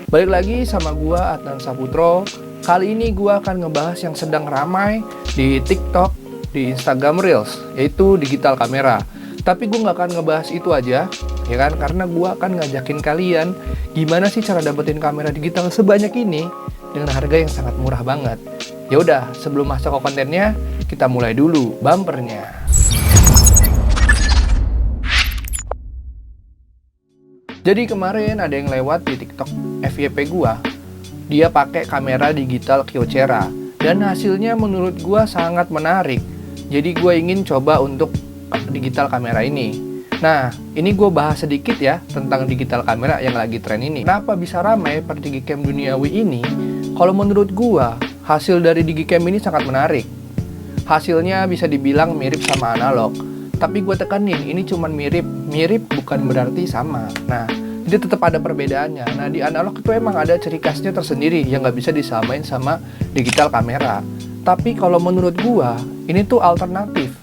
Balik lagi sama gua Adnan Saputro. Kali ini gua akan ngebahas yang sedang ramai di TikTok, di Instagram Reels, yaitu digital kamera. Tapi gue nggak akan ngebahas itu aja, ya kan? Karena gue akan ngajakin kalian gimana sih cara dapetin kamera digital sebanyak ini dengan harga yang sangat murah banget. Ya udah, sebelum masuk ke kontennya, kita mulai dulu bumpernya. Jadi kemarin ada yang lewat di TikTok FYP gua, dia pakai kamera digital Kyocera dan hasilnya menurut gua sangat menarik. Jadi gue ingin coba untuk digital kamera ini. Nah, ini gue bahas sedikit ya tentang digital kamera yang lagi tren ini. Kenapa bisa ramai per Digicam duniawi ini? Kalau menurut gue, hasil dari Digicam ini sangat menarik. Hasilnya bisa dibilang mirip sama analog. Tapi gue tekanin, ini cuman mirip. Mirip bukan berarti sama. Nah, jadi tetap ada perbedaannya. Nah, di analog itu emang ada ciri khasnya tersendiri yang nggak bisa disamain sama digital kamera. Tapi kalau menurut gue, ini tuh alternatif.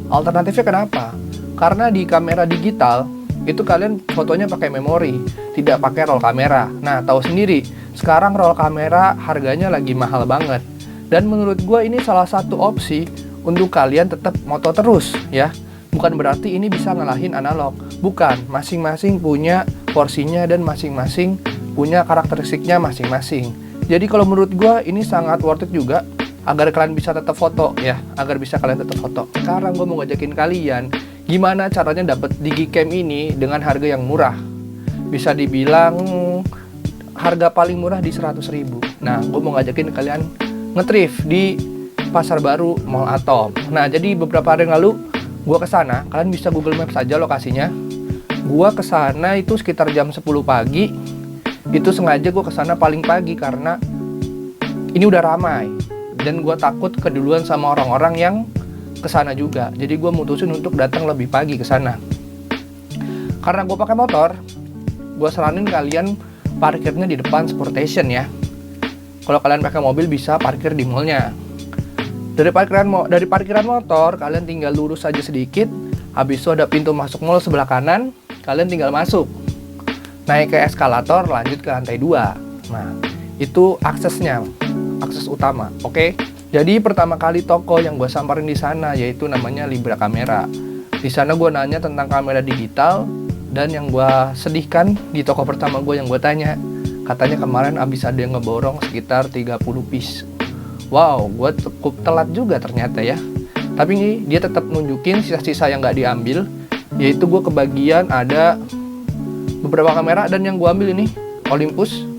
Alternatifnya kenapa? Karena di kamera digital itu kalian fotonya pakai memori, tidak pakai roll kamera. Nah, tahu sendiri, sekarang roll kamera harganya lagi mahal banget. Dan menurut gue ini salah satu opsi untuk kalian tetap moto terus ya. Bukan berarti ini bisa ngalahin analog. Bukan, masing-masing punya porsinya dan masing-masing punya karakteristiknya masing-masing. Jadi kalau menurut gue ini sangat worth it juga agar kalian bisa tetap foto ya, agar bisa kalian tetap foto. Sekarang gue mau ngajakin kalian gimana caranya dapat Digicam ini dengan harga yang murah. Bisa dibilang harga paling murah di 100.000. Nah, gue mau ngajakin kalian nge-thrift di Pasar Baru Mall Atom. Nah, jadi beberapa hari yang lalu gue kesana, kalian bisa Google Maps aja lokasinya. Gue kesana itu sekitar jam 10 pagi. Itu sengaja gue kesana paling pagi karena ini udah ramai. Dan gue takut keduluan sama orang-orang yang kesana juga. Jadi gue mutusin untuk datang lebih pagi ke sana. Karena gue pakai motor, gue saranin kalian parkirnya di depan Sportation ya. Kalau kalian pakai mobil bisa parkir di mallnya. Dari parkiran motor, kalian tinggal lurus aja sedikit. Habis itu ada pintu masuk mall sebelah kanan, kalian tinggal masuk. Naik ke eskalator, lanjut ke lantai 2. Nah, itu aksesnya. Akses utama, oke? Jadi pertama kali toko yang gue samperin di sana yaitu namanya Libra Kamera. Di sana gue nanya tentang kamera digital dan yang gue sedihkan di toko pertama gue yang gue tanya, katanya kemarin abis ada yang ngeborong sekitar 30 piece. Wow, gue cukup telat juga ternyata ya. Tapi dia tetap nunjukin sisa-sisa yang nggak diambil, yaitu gue kebagian ada beberapa kamera dan yang gue ambil ini Olympus.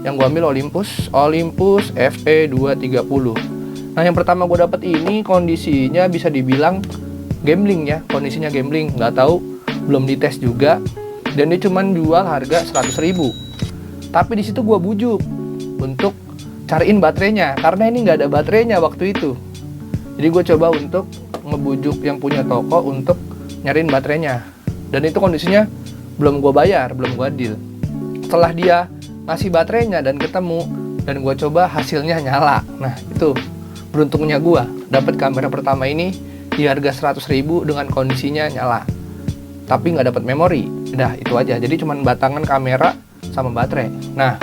Yang gue ambil Olympus FE230. Nah, yang pertama gue dapat ini kondisinya bisa dibilang gambling ya, kondisinya gambling, nggak tahu, belum dites juga, dan dia cuma jual harga 100.000. Tapi di situ gue bujuk untuk cariin baterainya, karena ini nggak ada baterainya waktu itu. Jadi gue coba untuk ngebujuk yang punya toko untuk nyariin baterainya, dan itu kondisinya belum gue bayar, belum gue deal. Setelah dia ngasih baterainya dan ketemu dan gue coba hasilnya nyala. Nah, itu beruntungnya gue dapat kamera pertama ini di harga 100.000 dengan kondisinya nyala, tapi nggak dapat memori. Udah itu aja, jadi cuman batangan kamera sama baterai. Nah,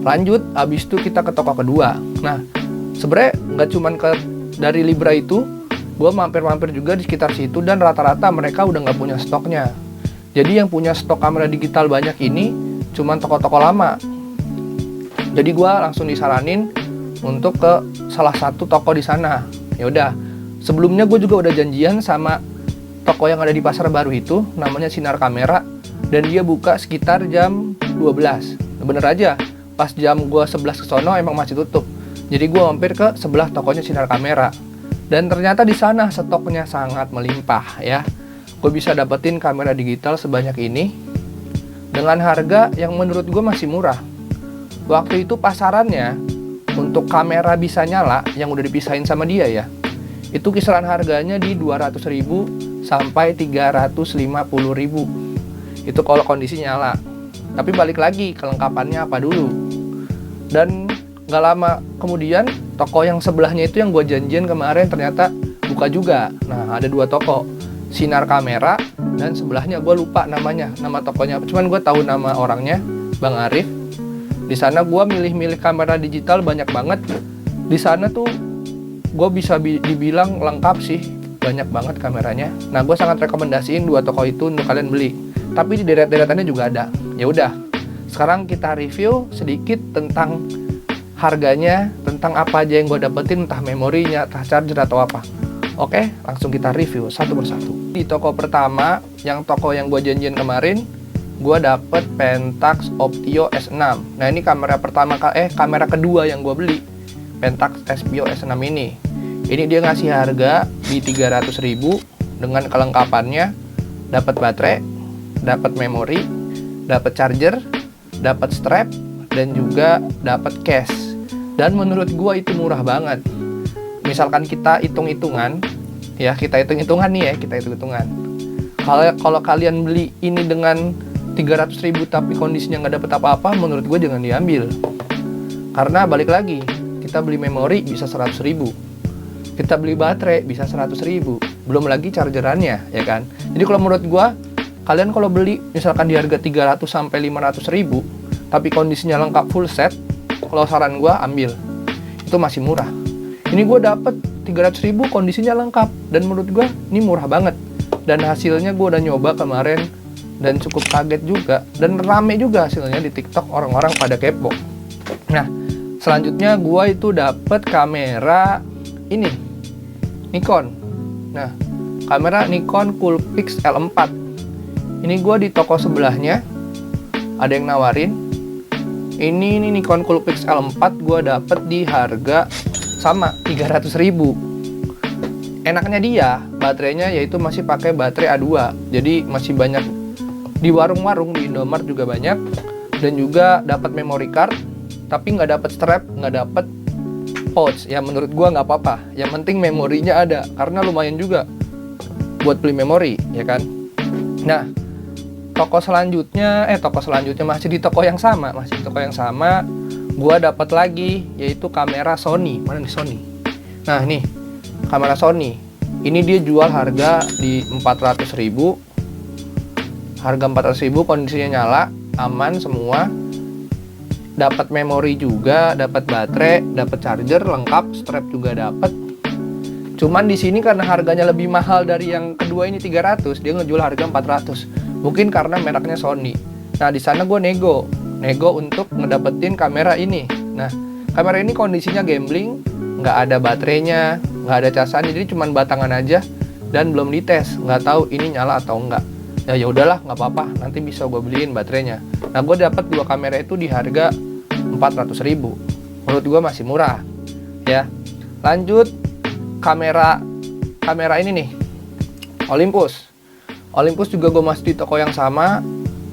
lanjut abis itu kita ke toko kedua. Nah, sebenarnya nggak cuman dari Libra itu, gue mampir-mampir juga di sekitar situ dan rata-rata mereka udah nggak punya stoknya. Jadi yang punya stok kamera digital banyak ini cuman toko-toko lama. Jadi gue langsung disaranin untuk ke salah satu toko di sana. Ya udah, sebelumnya gue juga udah janjian sama toko yang ada di Pasar Baru itu, namanya Sinar Kamera, dan dia buka sekitar jam 12. Bener aja, pas jam gue 11 ke sono emang masih tutup. Jadi gue mampir ke sebelah tokonya Sinar Kamera. Dan ternyata di sana stoknya sangat melimpah ya. Gue bisa dapetin kamera digital sebanyak ini dengan harga yang menurut gue masih murah. Waktu itu pasarannya untuk kamera bisa nyala yang udah dipisahin sama dia ya, itu kisaran harganya di 200.000 sampai 350.000. Itu kalau kondisi nyala. Tapi balik lagi kelengkapannya apa dulu. Dan gak lama kemudian toko yang sebelahnya itu yang gue janjian kemarin ternyata buka juga. Nah, ada 2 toko, Sinar Kamera dan sebelahnya gue lupa namanya, nama tokonya. Cuman gue tahu nama orangnya, Bang Arif. Di sana gue milih-milih kamera digital banyak banget. Di sana tuh gue bisa dibilang lengkap sih, banyak banget kameranya. Nah, gue sangat rekomendasiin 2 toko itu untuk kalian beli. Tapi di deret-deretannya juga ada. Ya udah, sekarang kita review sedikit tentang harganya, tentang apa aja yang gue dapetin, entah memorinya, entah charger atau apa. Oke, langsung kita review satu persatu. Di toko pertama, yang toko yang gue janjiin kemarin, gue dapet Pentax Optio S6. Nah, ini kamera kamera kedua yang gue beli, Pentax Optio S6 ini. Ini dia ngasih harga di 300.000 dengan kelengkapannya, dapat baterai, dapat memori, dapat charger, dapat strap, dan juga dapat case. Dan menurut gue itu murah banget. Misalkan kita hitung-hitungan, ya kita hitung-hitungan nih ya, kita hitung-hitungan. Kalau kalian beli ini dengan 300.000 tapi kondisinya nggak dapet apa-apa, menurut gue jangan diambil. Karena balik lagi, kita beli memori bisa 100.000, kita beli baterai bisa 100.000, belum lagi chargerannya, ya kan. Jadi kalau menurut gue, kalian kalau beli misalkan di harga 300 sampai 500.000 tapi kondisinya lengkap full set, kalau saran gue ambil, itu masih murah. Ini gue dapet 300.000 kondisinya lengkap, dan menurut gue ini murah banget. Dan hasilnya gue udah nyoba kemarin dan cukup kaget juga, dan rame juga hasilnya di TikTok, orang-orang pada kepo. Nah, selanjutnya gue itu dapet kamera ini, Nikon. Nah, kamera Nikon Coolpix L4. Ini gue di toko sebelahnya ada yang nawarin. Ini Nikon Coolpix L4 gue dapet di harga sama 300.000. Enaknya dia, baterainya yaitu masih pakai baterai A2. Jadi masih banyak di warung-warung, di Indomaret juga banyak. Dan juga dapat memory card, tapi nggak dapat strap, nggak dapat pouch. Ya menurut gua nggak apa-apa, yang penting memorinya ada, karena lumayan juga buat beli memori, ya kan. Nah, toko selanjutnya masih di toko yang sama, gua dapat lagi, yaitu kamera Sony. Mana nih Sony? Nah, nih kamera Sony. Ini dia jual harga di 400.000. Harga 400.000, kondisinya nyala, aman semua. Dapat memori juga, dapat baterai, dapat charger lengkap, strap juga dapat. Cuman di sini karena harganya lebih mahal dari yang kedua ini 300, dia ngejual harga 400. Mungkin karena mereknya Sony. Nah, di sana gue nego untuk ngedapetin kamera ini. Nah, kamera ini kondisinya gambling, nggak ada baterainya, nggak ada casannya, jadi cuman batangan aja dan belum dites, nggak tahu ini nyala atau enggak. Ya udahlah, nggak apa-apa, nanti bisa gue beliin baterainya. Nah, gue dapat 2 kamera itu di harga 400.000. Menurut gue masih murah, ya. Lanjut, kamera ini nih, Olympus juga gue masih di toko yang sama.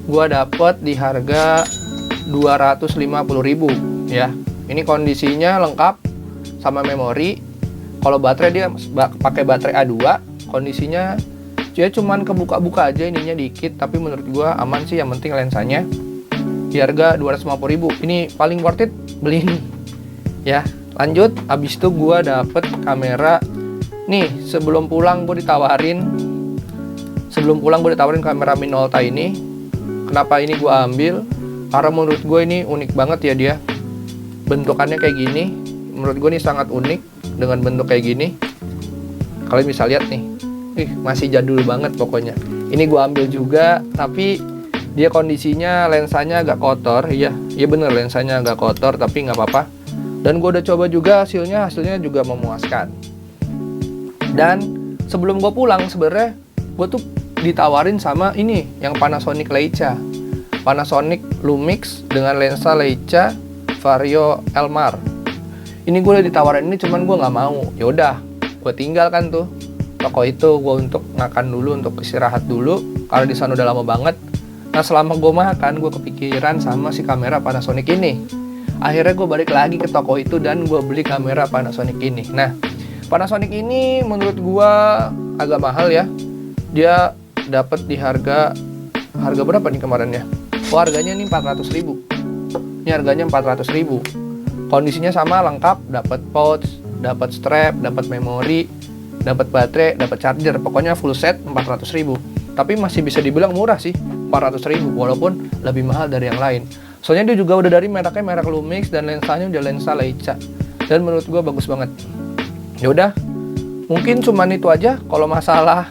Gue dapat di harga 250.000, ya. Ini kondisinya lengkap sama memori. Kalau baterai dia pakai baterai A2, kondisinya dia cuman kebuka-buka aja, ininya dikit, tapi menurut gua aman sih, yang penting lensanya. Di harga 250.000. Ini paling worth it beli ini. Ya, lanjut, abis itu gua dapet kamera nih, sebelum pulang gua ditawarin kamera Minolta ini. Kenapa ini gua ambil? Karena menurut gua ini unik banget ya dia. Bentukannya kayak gini. Menurut gua ini sangat unik dengan bentuk kayak gini. Kalian bisa lihat nih. Masih jadul banget pokoknya. Ini gue ambil juga, tapi dia kondisinya lensanya agak kotor. Iya bener, lensanya agak kotor, tapi nggak apa-apa. Dan gue udah coba juga, hasilnya juga memuaskan. Dan sebelum gue pulang, sebenarnya gue tuh ditawarin sama ini, yang Panasonic Leica, Panasonic Lumix dengan lensa Leica Vario Elmar. Ini gue udah ditawarin ini, cuman gue nggak mau. Yaudah, gue tinggalkan tuh toko itu, gue untuk makan dulu, untuk istirahat dulu, karena di sana udah lama banget. Nah, selama gue makan, gue kepikiran sama si kamera Panasonic ini. Akhirnya gue balik lagi ke toko itu dan gue beli kamera Panasonic ini. Nah, Panasonic ini menurut gue agak mahal ya. Dia dapat di harga berapa nih kemarin ya? Oh, harganya nih 400.000. Ini harganya 400.000. Kondisinya sama, lengkap, dapat pouch, dapat strap, dapat memori, dapat baterai, dapat charger, pokoknya full set 400.000. Tapi masih bisa dibilang murah sih, 400.000, walaupun lebih mahal dari yang lain. Soalnya dia juga udah dari mereknya merek Lumix dan lensanya udah lensa Leica. Dan menurut gue bagus banget. Ya udah, mungkin cuman itu aja kalau masalah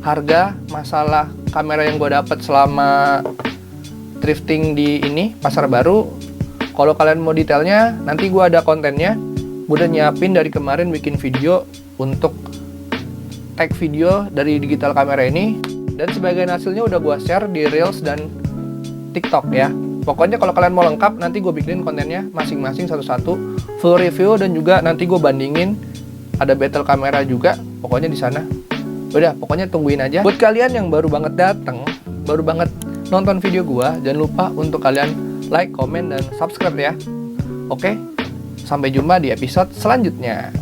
harga, masalah kamera yang gue dapat selama thrifting di ini pasar baru. Kalau kalian mau detailnya, nanti gue ada kontennya. Gue udah nyiapin dari kemarin bikin video untuk tag video dari digital kamera ini. Dan sebagian hasilnya udah gue share di Reels dan TikTok ya. Pokoknya kalau kalian mau lengkap, nanti gue bikinin kontennya masing-masing satu-satu, full review, dan juga nanti gue bandingin, ada battle kamera juga, pokoknya di sana. Udah, pokoknya tungguin aja. Buat kalian yang baru banget dateng, baru banget nonton video gue, jangan lupa untuk kalian like, komen, dan subscribe ya. Oke, sampai jumpa di episode selanjutnya.